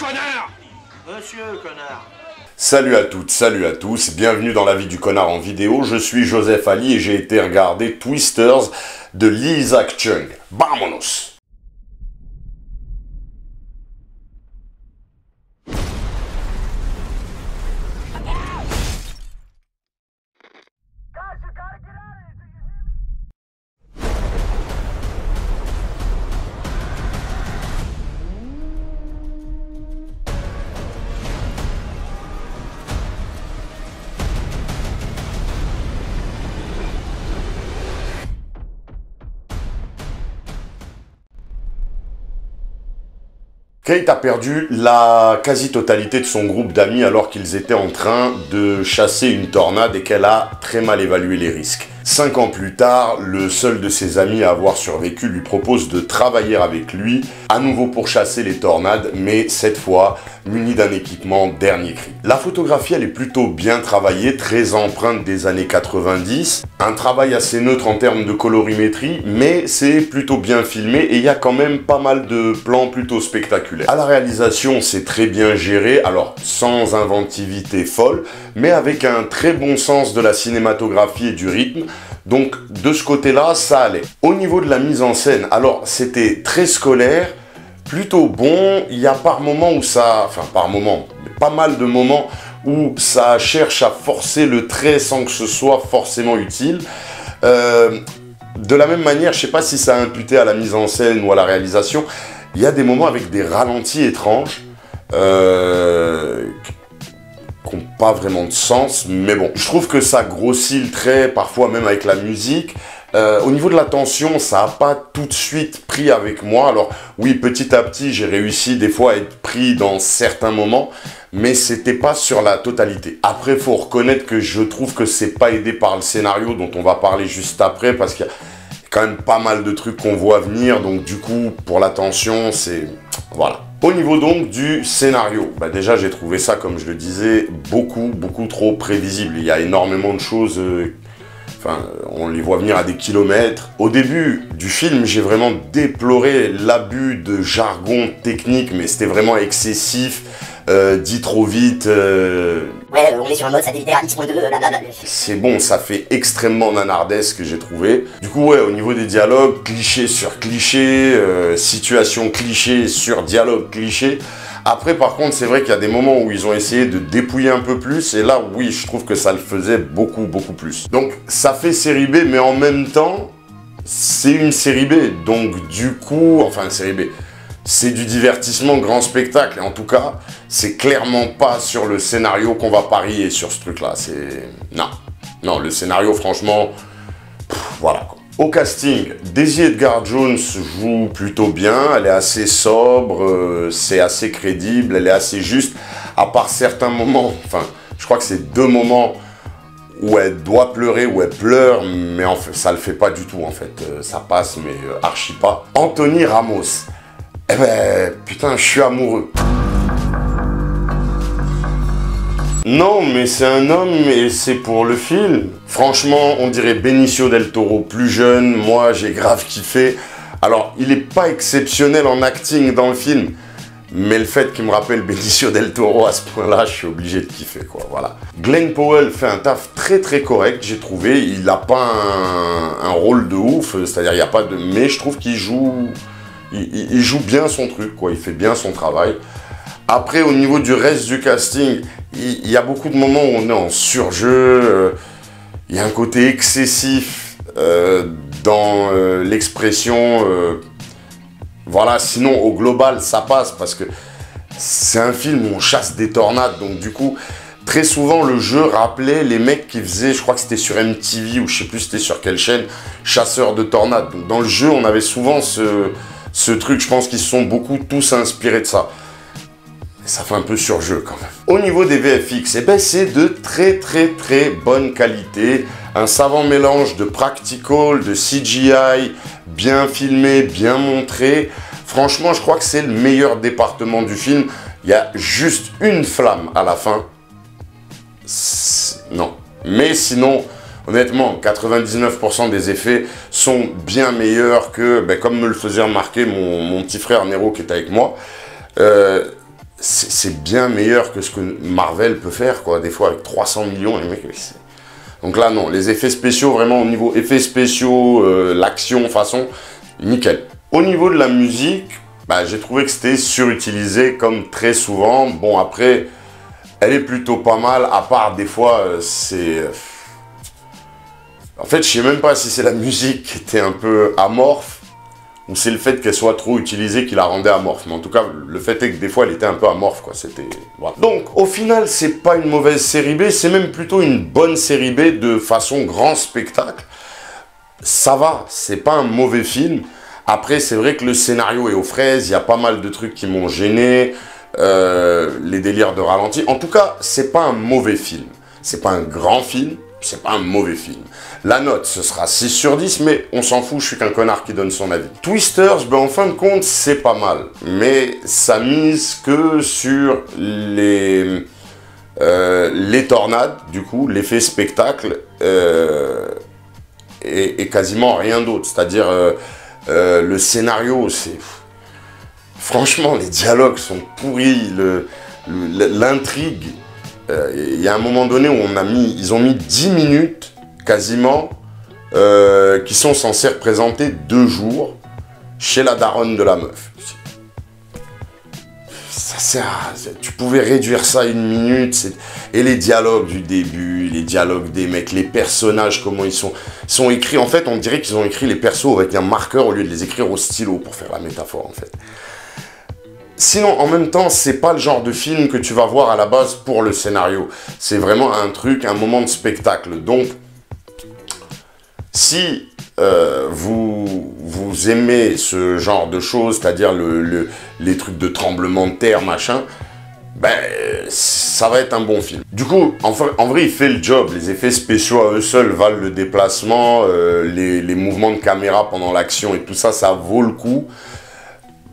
connard! Monsieur, connard. Salut à toutes, salut à tous, bienvenue dans la vie du connard en vidéo, je suis Joseph Ali et j'ai été regarder Twisters de Lee Isaac-Chung. Vamonos! Kate a perdu la quasi-totalité de son groupe d'amis alors qu'ils étaient en train de chasser une tornade et qu'elle a très mal évalué les risques. 5 ans plus tard, le seul de ses amis à avoir survécu lui propose de travailler avec lui, à nouveau pour chasser les tornades, mais cette fois muni d'un équipement dernier cri. La photographie, elle est plutôt bien travaillée, très empreinte des années 90, un travail assez neutre en termes de colorimétrie, mais c'est plutôt bien filmé et il y a quand même pas mal de plans plutôt spectaculaires. À la réalisation, c'est très bien géré, alors sans inventivité folle, mais avec un très bon sens de la cinématographie et du rythme. Donc de ce côté-là, ça allait. Au niveau de la mise en scène, alors c'était très scolaire, plutôt bon. Il y a par moments où ça... Enfin par moments, mais pas mal de moments où ça cherche à forcer le trait sans que ce soit forcément utile. De la même manière, je ne sais pas si ça a imputé à la mise en scène ou à la réalisation, il y a des moments avec des ralentis étranges. Qui n'ont pas vraiment de sens, mais bon, je trouve que ça grossit le trait, parfois même avec la musique. Au niveau de la tension, ça n'a pas tout de suite pris avec moi. Alors oui, petit à petit, j'ai réussi des fois à être pris dans certains moments, mais c'était pas sur la totalité. Après, il faut reconnaître que je trouve que c'est pas aidé par le scénario dont on va parler juste après, parce qu'il y a quand même pas mal de trucs qu'on voit venir, donc du coup, pour la tension, c'est... Voilà. Au niveau donc du scénario, bah déjà j'ai trouvé ça, comme je le disais, beaucoup trop prévisible. Il y a énormément de choses, on les voit venir à des kilomètres. Au début du film, j'ai vraiment déploré l'abus de jargon technique, mais c'était vraiment excessif, dit trop vite. Ouais, on est sur un mode satellitaire X.2, blablabla. C'est bon, ça fait extrêmement nanardesque, j'ai trouvé. Du coup, ouais, au niveau des dialogues, cliché sur cliché, situation cliché sur dialogue cliché. Après, par contre, c'est vrai qu'il y a des moments où ils ont essayé de dépouiller un peu plus, et là, oui, je trouve que ça le faisait beaucoup plus. Donc, ça fait série B, mais en même temps, c'est une série B. Donc, du coup, enfin, une série B. C'est du divertissement grand spectacle. Et en tout cas, c'est clairement pas sur le scénario qu'on va parier sur ce truc-là. C'est... Non, le scénario, franchement, voilà quoi. Au casting, Daisy Edgar Jones joue plutôt bien. Elle est assez sobre, c'est assez crédible, elle est assez juste. À part certains moments, enfin, je crois que c'est 2 moments où elle doit pleurer, où elle pleure, mais en fait, ça le fait pas du tout en fait. Ça passe, mais archi pas. Anthony Ramos. Eh ben, putain, je suis amoureux. Non, mais c'est un homme et c'est pour le film. Franchement, on dirait Benicio del Toro plus jeune. Moi, j'ai grave kiffé. Alors, il n'est pas exceptionnel en acting dans le film, mais le fait qu'il me rappelle Benicio del Toro à ce point-là, je suis obligé de kiffer, quoi, voilà. Glenn Powell fait un taf très correct, j'ai trouvé. Il n'a pas un rôle de ouf, c'est-à-dire il n'y a pas de... Mais je trouve qu'il joue... Il joue bien son truc, quoi. Il fait bien son travail. Après, au niveau du reste du casting, il y a beaucoup de moments où on est en surjeu. Il y a un côté excessif dans l'expression. Voilà, sinon, au global, ça passe parce que c'est un film où on chasse des tornades. Donc, du coup, très souvent, le jeu rappelait les mecs qui faisaient, je crois que c'était sur MTV ou je sais plus c'était sur quelle chaîne, Chasseurs de tornades. Donc, dans le jeu, on avait souvent ce truc, je pense qu'ils se sont beaucoup tous inspirés de ça. Et ça fait un peu surjeu quand même. Au niveau des VFX, eh ben, c'est de très bonne qualité. Un savant mélange de practical, de CGI, bien filmé, bien montré. Franchement, je crois que c'est le meilleur département du film. Il y a juste une flamme à la fin. Non. Mais sinon... Honnêtement, 99% des effets sont bien meilleurs que, comme me le faisait remarquer mon petit frère Nero qui est avec moi. c'est bien meilleur que ce que Marvel peut faire, quoi. Des fois, avec 300 millions, les mecs... Donc là, non, les effets spéciaux, vraiment, au niveau effets spéciaux, l'action, façon, nickel. Au niveau de la musique, bah, j'ai trouvé que c'était surutilisé, comme très souvent. Bon, après, elle est plutôt pas mal, à part, des fois, c'est... En fait, je sais même pas si c'est la musique qui était un peu amorphe, ou c'est le fait qu'elle soit trop utilisée qui la rendait amorphe. Mais en tout cas, le fait est que des fois, elle était un peu amorphe, quoi. C'était... Voilà. Donc, au final, c'est pas une mauvaise série B, c'est même plutôt une bonne série B de façon grand spectacle. Ça va, c'est pas un mauvais film. Après, c'est vrai que le scénario est aux fraises, il y a pas mal de trucs qui m'ont gêné, les délires de ralenti. En tout cas, c'est pas un mauvais film. C'est pas un grand film, c'est pas un mauvais film. La note, ce sera 6 sur 10, mais on s'en fout, je suis qu'un connard qui donne son avis. Twisters, ben en fin de compte, c'est pas mal. Mais ça mise que sur les tornades, du coup, l'effet spectacle, et quasiment rien d'autre. C'est-à-dire, le scénario, c'est... Franchement, les dialogues sont pourris, l'intrigue... Il y a un moment donné où ils ont mis 10 minutes, quasiment, qui sont censés représenter 2 jours chez la daronne de la meuf. Ça sert à... Tu pouvais réduire ça à 1 minute. Et les dialogues du début, les dialogues des mecs, les personnages, comment ils sont écrits. En fait, on dirait qu'ils ont écrit les persos avec un marqueur au lieu de les écrire au stylo, pour faire la métaphore, en fait. Sinon, en même temps, c'est pas le genre de film que tu vas voir à la base pour le scénario. C'est vraiment un truc, un moment de spectacle. Donc, si vous aimez ce genre de choses, c'est-à-dire les trucs de tremblement de terre, machin, ben, ça va être un bon film. Du coup, en vrai, il fait le job. Les effets spéciaux à eux seuls valent le déplacement, les mouvements de caméra pendant l'action et tout ça, ça vaut le coup.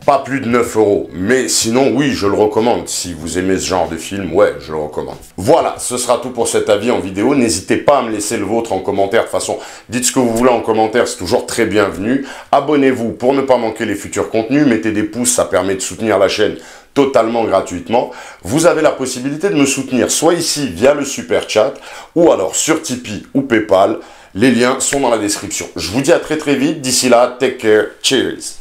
Pas plus de 9 €. Mais sinon, oui, je le recommande. Si vous aimez ce genre de film, ouais, je le recommande. Voilà, ce sera tout pour cet avis en vidéo. N'hésitez pas à me laisser le vôtre en commentaire. De toute façon, dites ce que vous voulez en commentaire, c'est toujours très bienvenu. Abonnez-vous pour ne pas manquer les futurs contenus. Mettez des pouces, ça permet de soutenir la chaîne totalement gratuitement. Vous avez la possibilité de me soutenir soit ici via le super chat, ou alors sur Tipeee ou Paypal. Les liens sont dans la description. Je vous dis à très vite. D'ici là, take care. Cheers.